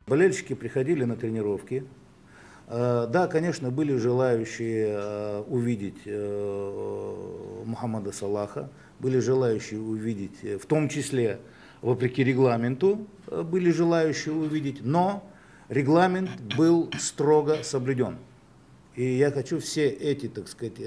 Болельщики приходили на тренировки. Да, конечно, были желающие увидеть Мухаммада Салаха, были желающие увидеть, в том числе, вопреки регламенту, были желающие увидеть, но регламент был строго соблюден. И я хочу все эти, так сказать,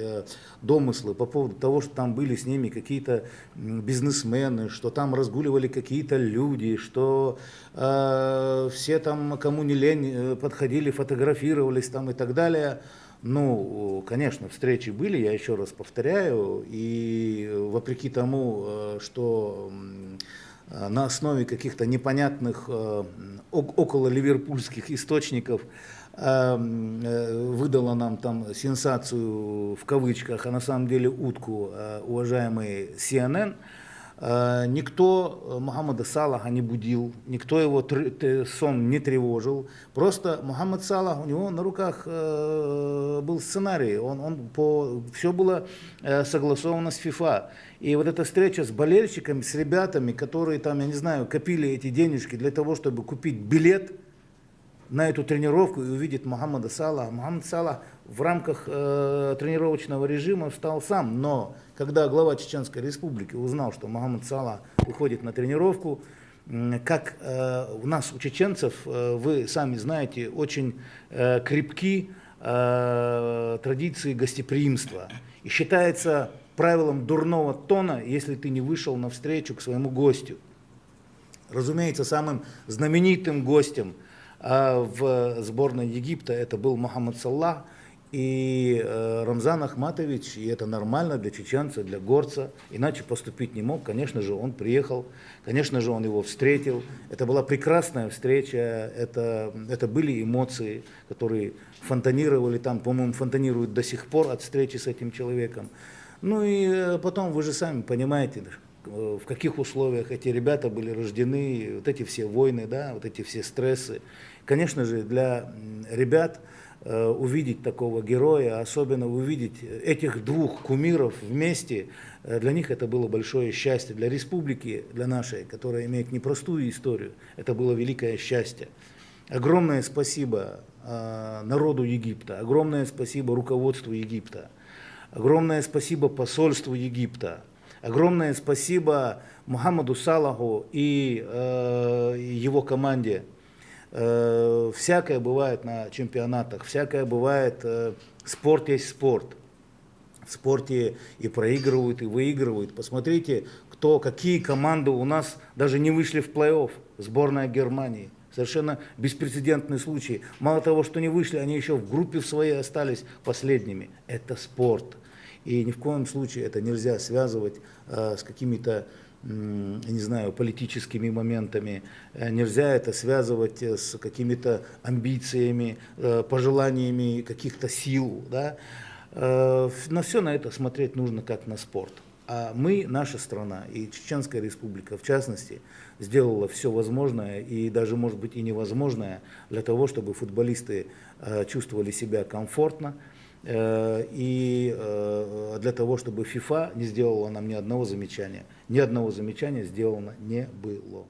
домыслы по поводу того, что там были с ними какие-то бизнесмены, что там разгуливали какие-то люди, что все там, кому не лень, подходили, фотографировались там и так далее. Ну, конечно, встречи были, я еще раз повторяю, и вопреки тому, что на основе каких-то непонятных около ливерпульских источников выдала нам там сенсацию в кавычках, а на самом деле утку, уважаемый CNN. Никто Мухаммада Салаха не будил, никто его сон не тревожил. Просто Мухаммад Салах, у него на руках был сценарий, все было согласовано с ФИФА. И вот эта встреча с болельщиками, с ребятами, которые там, я не знаю, копили эти денежки для того, чтобы купить билет на эту тренировку и увидеть Мухаммада Салаха. Мухаммад Салах в рамках тренировочного режима встал сам, но когда глава Чеченской Республики узнал, что Мухаммад Салах уходит на тренировку, как у нас, у чеченцев, вы сами знаете, очень крепки традиции гостеприимства. И считается правилом дурного тона, если ты не вышел навстречу к своему гостю. Разумеется, самым знаменитым гостем в сборной Египта это был Мухаммад Салах и Рамзан Ахматович, и это нормально для чеченца, для горца, иначе поступить не мог. Конечно же, он приехал, конечно же, он его встретил. Это была прекрасная встреча, это были эмоции, которые фонтанировали там, по-моему, фонтанируют до сих пор от встречи с этим человеком. Ну и потом, вы же сами понимаете, в каких условиях эти ребята были рождены, вот эти все войны, да, вот эти все стрессы. Конечно же, для ребят увидеть такого героя, особенно увидеть этих двух кумиров вместе, для них это было большое счастье. Для республики, для нашей, которая имеет непростую историю, это было великое счастье. Огромное спасибо народу Египта, огромное спасибо руководству Египта, огромное спасибо посольству Египта. Огромное спасибо Мухаммаду Салаху и его команде. Всякое бывает на чемпионатах, всякое бывает. Спорт есть спорт. В спорте и проигрывают, и выигрывают. Посмотрите, какие команды у нас даже не вышли в плей-офф. Сборная Германии. Совершенно беспрецедентный случай. Мало того, что не вышли, они еще в группе в своей остались последними. Это спорт. И ни в коем случае это нельзя связывать с какими-то, не знаю, политическими моментами. Нельзя это связывать с какими-то амбициями, пожеланиями каких-то сил. Да? На все на это смотреть нужно как на спорт. А мы, наша страна, и Чеченская Республика в частности, сделала все возможное и даже, может быть, и невозможное для того, чтобы футболисты чувствовали себя комфортно, и для того, чтобы ФИФА не сделала нам ни одного замечания. Ни одного замечания сделано не было.